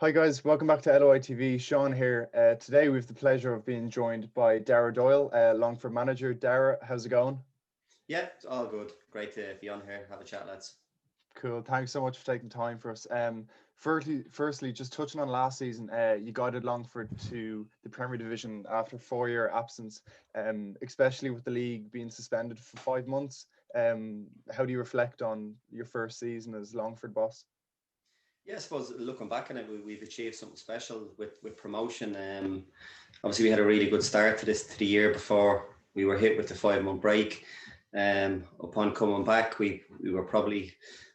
Hi guys, welcome back to LOI TV. Sean here. Today we have the pleasure of being joined by DOYLE, Longford manager. DAIRE, how's it going? Yeah, it's all good. Great to be on here. Have a chat, lads. Cool. Thanks so much for taking time for us. Firstly, just touching on last season, you guided Longford to the Premier Division after 4 year absence, especially with the league being suspended for 5 months. How do you reflect on your first season as Longford boss? Yeah, I suppose looking back on it, we've achieved something special with promotion. Obviously, we had a really good start to the year before we were hit with the 5 month break. Upon coming back, we were probably,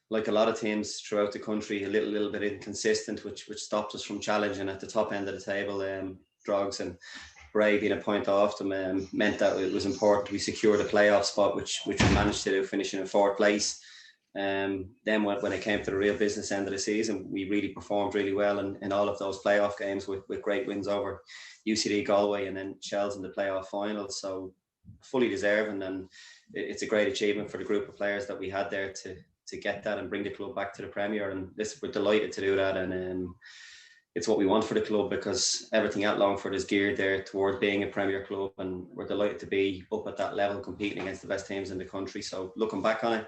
like a lot of teams throughout the country, a little bit inconsistent, which stopped us from challenging at the top end of the table. Drogs and Bray being a point off them meant that it was important we secured a playoff spot, which we managed to do, finishing in fourth place. Then when it came to the real business end of the season, we really performed really well in all of those playoff games with great wins over UCD Galway and then Shells in the playoff final. So fully deserving, and it's a great achievement for the group of players that we had there to get that and bring the club back to the Premier. And we're delighted to do that, and it's what we want for the club, because everything at Longford is geared there towards being a Premier club, and we're delighted to be up at that level competing against the best teams in the country. So looking back on it,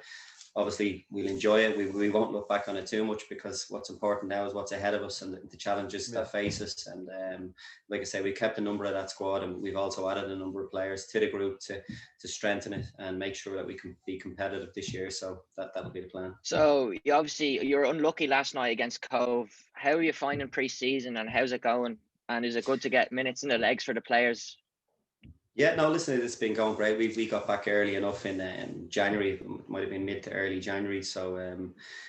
obviously we'll enjoy it. We won't look back on it too much, because what's important now is what's ahead of us and the challenges that face us. And like I say, we kept a number of that squad, and we've also added a number of players to the group to strengthen it and make sure that we can be competitive this year. So that'll be the plan. So you were unlucky last night against Cove. How are you finding pre-season, and how's it going? And is it good to get minutes in the legs for the players? Yeah, no, listen, it's been going great. We got back early enough in January. It might have been mid to early January. So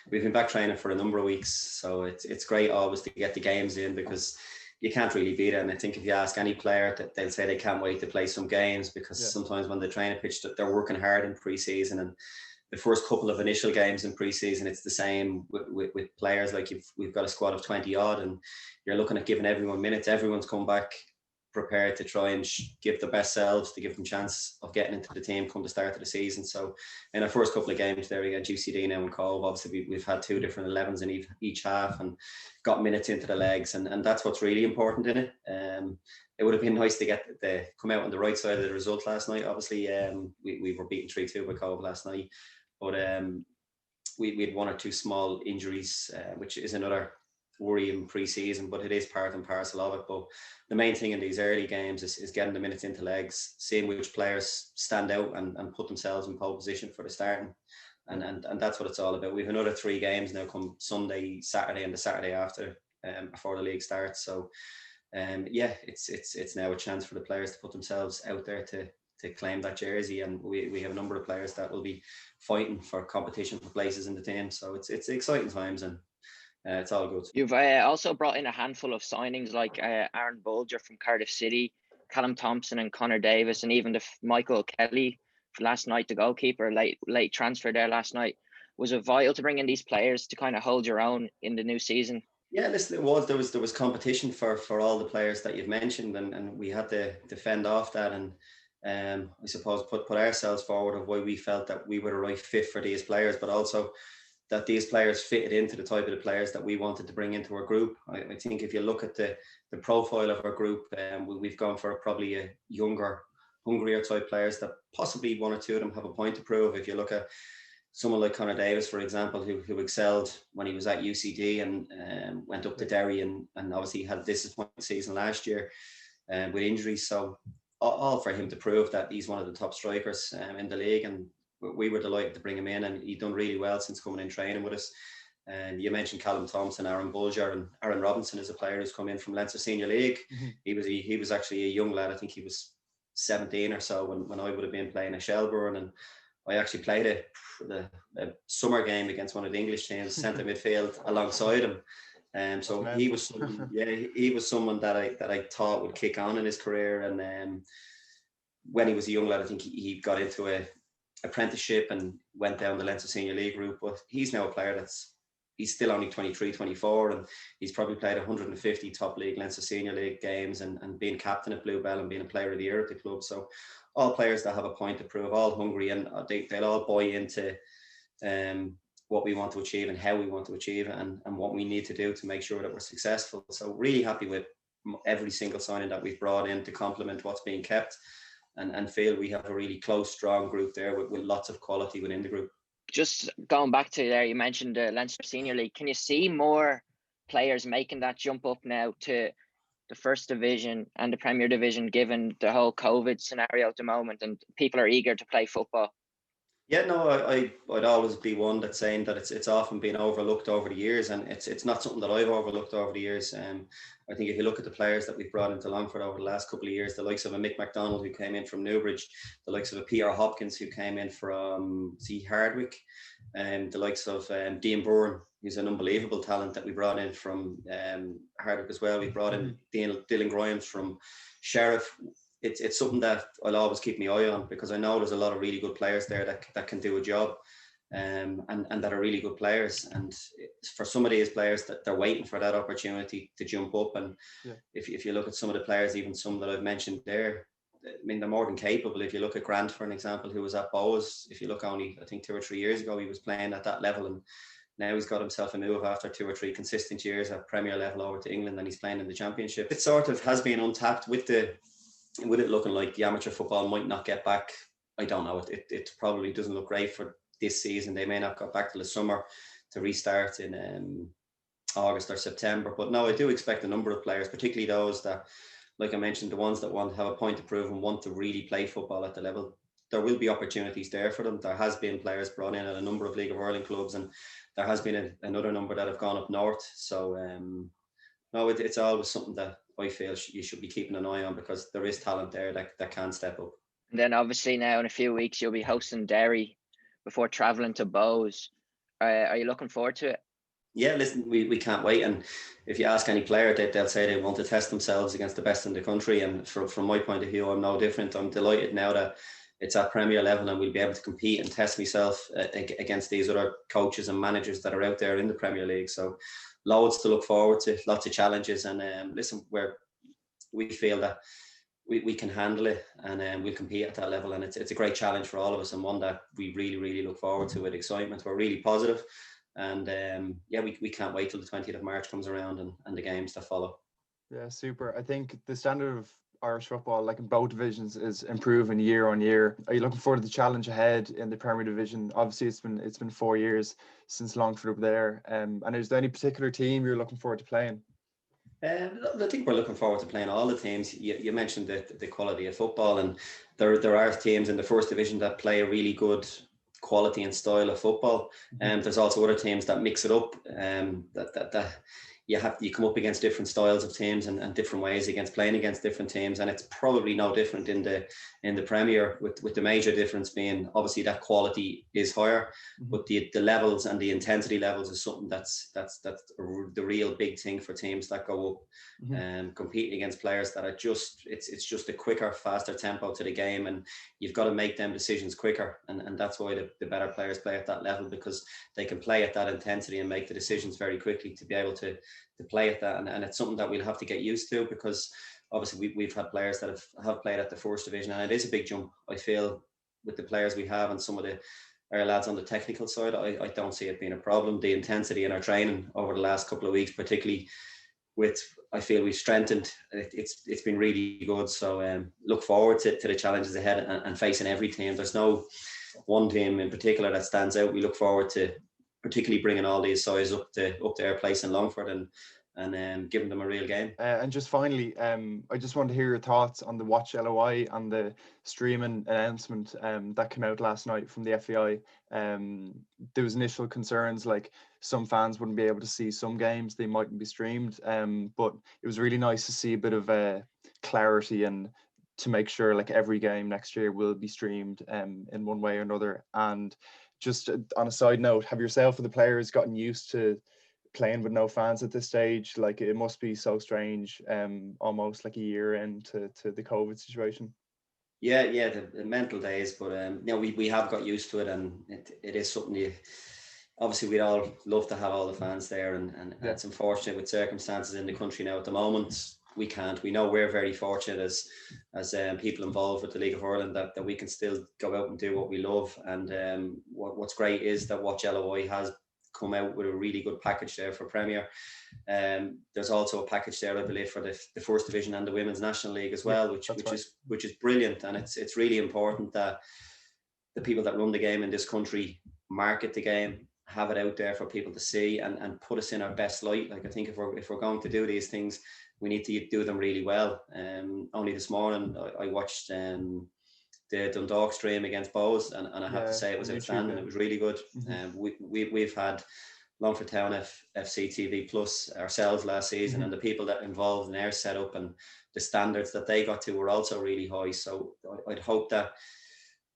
we've been back training for a number of weeks. So it's great always to get the games in, because you can't really beat it. And I think if you ask any player, that they'll say they can't wait to play some games, because sometimes when they train a pitch, they're working hard in pre-season, and the first couple of initial games in pre-season, it's the same with players. Like we've got a squad of 20 odd, and you're looking at giving everyone minutes. Everyone's come back prepared to try and give the best selves to give them chance of getting into the team come the start of the season. So in our first couple of games there against UCD now and Cove, obviously we've had two different 11s in each half and got minutes into the legs, and that's what's really important in it. It would have been nice to get the come out on the right side of the result last night. Obviously we were beaten 3-2 by Cove last night, but we had one or two small injuries, which is another worry in pre-season, but it is part and parcel of it. But the main thing in these early games is getting the minutes into legs, seeing which players stand out and put themselves in pole position for the starting, and that's what it's all about. We have another 3 games now come Sunday, Saturday, and the Saturday after, before the league starts. So it's now a chance for the players to put themselves out there to claim that jersey, and we have a number of players that will be fighting for competition for places in the team. So it's exciting times, and it's all good. You've also brought in a handful of signings like Aaron Bulger from Cardiff City, Callum Thompson and Connor Davis, and even Michael Kelly last night, the goalkeeper, late transfer there last night. Was it vital to bring in these players to kind of hold your own in the new season? Yeah, listen, it was. There was competition for all the players that you've mentioned, and we had to defend off that, and I suppose put ourselves forward of why we felt that we were the right fit for these players, but also that these players fitted into the type of the players that we wanted to bring into our group. I think if you look at the profile of our group, we've gone for probably a younger, hungrier type players that possibly one or two of them have a point to prove. If you look at someone like Connor Davis, for example, who excelled when he was at UCD and went up to DAIRE and obviously had a disappointing season last year with injuries. So all for him to prove that he's one of the top strikers in the league, and we were delighted to bring him in, and he's done really well since coming in training with us. And you mentioned Callum Thompson, Aaron Bulger, and Aaron Robinson is a player who's come in from Leinster Senior League. Mm-hmm. He was actually a young lad. I think he was 17 or so when I would have been playing at Shelbourne, and I actually played a summer game against one of the English teams, centre midfield, alongside him. So he was someone that I thought would kick on in his career. And when he was a young lad, I think he got into a apprenticeship and went down the Leinster Senior League route, but he's now a player he's still only 23, 24, and he's probably played 150 top league Leinster Senior League games and being captain at Bluebell and being a player of the year at the club. So all players that have a point to prove, all hungry, and they'll all buy into what we want to achieve and how we want to achieve it, and what we need to do to make sure that we're successful. So really happy with every single signing that we've brought in to complement what's being kept, and feel we have a really close, strong group there with lots of quality within the group. Just going back to there, you mentioned the Leinster Senior League. Can you see more players making that jump up now to the First Division and the Premier Division, given the whole COVID scenario at the moment and people are eager to play football? Yeah, no, I'd always be one that's saying that it's often been overlooked over the years, and it's not something that I've overlooked over the years. I think if you look at the players that we've brought into Longford over the last couple of years, the likes of a Mick MacDonald who came in from Newbridge, the likes of a Pierre Hopkins who came in from Hardwick, and the likes of Dean Byrne, who's an unbelievable talent that we brought in from Hardwick as well. We brought in Dylan Grimes from Sheriff. It's something that I'll always keep my eye on, because I know there's a lot of really good players there that can do a job, and that are really good players. And for some of these players, that they're waiting for that opportunity to jump up. And if you look at some of the players, even some that I've mentioned there, I mean, they're more than capable. If you look at Grant, for an example, who was at Bows, if you look only, I think 2 or 3 years ago, he was playing at that level, and now he's got himself a move after 2 or 3 consistent years at Premier level over to England, and he's playing in the Championship. It sort of has been untapped with it looking like the amateur football might not get back. I don't know. It probably doesn't look great for this season. They may not go back till the summer to restart in August or September. But no, I do expect a number of players, particularly those that, like I mentioned, the ones that want to have a point to prove and want to really play football at the level. There will be opportunities there for them. There has been players brought in at a number of League of Ireland clubs, and there has been another number that have gone up north. So no, it's always something that I feel you should be keeping an eye on, because there is talent there that can step up. And then obviously now in a few weeks you'll be hosting DAIRE before travelling to Bows. Are you looking forward to it? Yeah, listen, we can't wait. And if you ask any player, they'll say they want to test themselves against the best in the country. And from my point of view, I'm no different. I'm delighted now that it's at Premier level and we'll be able to compete and test myself against these other coaches and managers that are out there in the Premier League. So loads to look forward to, lots of challenges. And listen, we feel that we can handle it, and we'll compete at that level. And it's a great challenge for all of us, and one that we really, really look forward to with excitement. We're really positive. And we can't wait till the 20th of March comes around and the games that follow. Yeah, super. I think the standard of Irish football, like in both divisions, is improving year on year. Are you looking forward to the challenge ahead in the Premier Division? Obviously, it's been 4 years since Longford were there. And is there any particular team you're looking forward to playing? I think we're looking forward to playing all the teams. You mentioned the quality of football, and there are teams in the First Division that play a really good quality and style of football, and there's also other teams that mix it up. That you come up against different styles of teams and different ways against playing against different teams, and it's probably no different in the Premier, with the major difference being obviously that quality is higher, but the levels and the intensity levels is something that's the real big thing for teams that go up and competing against players that are it's just a quicker, faster tempo to the game, and you've got to make them decisions quicker, and that's why the better players play at that level, because they can play at that intensity and make the decisions very quickly to be able to play at that, and it's something that we'll have to get used to, because obviously we've had players that have played at the First Division, and it is a big jump. I feel with the players we have and some of our lads on the technical side, I don't see it being a problem. The intensity in our training over the last couple of weeks, particularly I feel we've strengthened. It's been really good. So look forward to the challenges ahead and facing every team. There's no one team in particular that stands out. We look forward to particularly bringing all these sides up to their place in Longford and giving them a real game. And just finally, I just want to hear your thoughts on the Watch LOI and the streaming announcement that came out last night from the FAI. There was initial concerns like some fans wouldn't be able to see some games, they mightn't be streamed, but it was really nice to see a bit of clarity and to make sure like every game next year will be streamed in one way or another. And just on a side note, have yourself or the players gotten used to playing with no fans at this stage? Like it must be so strange, almost like a year into the COVID situation. Yeah, the mental days, but we have got used to it, and it is something obviously we'd all love to have all the fans there, and it's unfortunate with circumstances in the country now at the moment. we can't. We know we're very fortunate as people involved with the League of Ireland that we can still go out and do what we love. And what's great is that Watch LOI has come out with a really good package there for Premier. There's also a package there, I believe, for the First Division and the Women's National League as well, which is brilliant. And it's really important that the people that run the game in this country market the game, have it out there for people to see, and put us in our best light. Like, I think if we're going to do these things, we need to do them really well. Only this morning I watched the Dundalk stream against Bows, and I have to say it was outstanding. It was really good. We've had Longford Town FC TV Plus ourselves last season, and the people that involved in their setup and the standards that they got to were also really high. So I'd hope that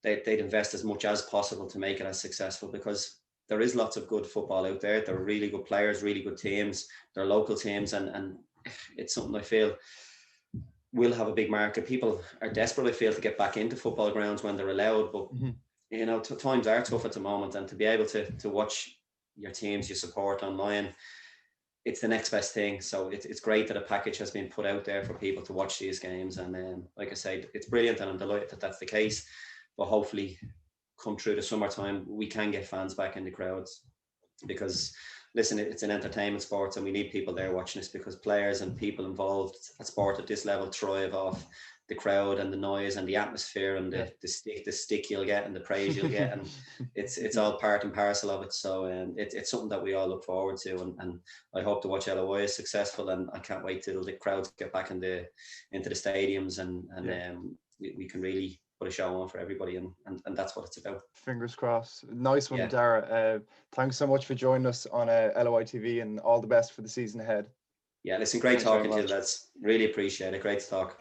they'd invest as much as possible to make it as successful, because there is lots of good football out there. There are really good players, really good teams. There are local teams, and it's something I feel will have a big market. People are desperate, I feel, to get back into football grounds when they're allowed. But you know, times are tough at the moment, and to be able to watch your teams you support online, it's the next best thing. So it's great that a package has been put out there for people to watch these games. And like I said, it's brilliant, and I'm delighted that that's the case. But hopefully, come through the summertime, we can get fans back in the crowds, because listen, it's an entertainment sport, and we need people there watching us, because players and people involved at sport at this level thrive off the crowd and the noise and the atmosphere and the stick you'll get and the praise you'll get, and it's all part and parcel of it. So it's something that we all look forward to, and I hope to watch LOI is successful, and I can't wait till the crowds get back into the stadiums, and we can really put a show on for everybody, and that's what it's about. Fingers crossed. Nice one, Dara. Thanks so much for joining us on LOI TV, and all the best for the season ahead. Yeah, listen, great talking to you, lads. Really appreciate it. Great to talk.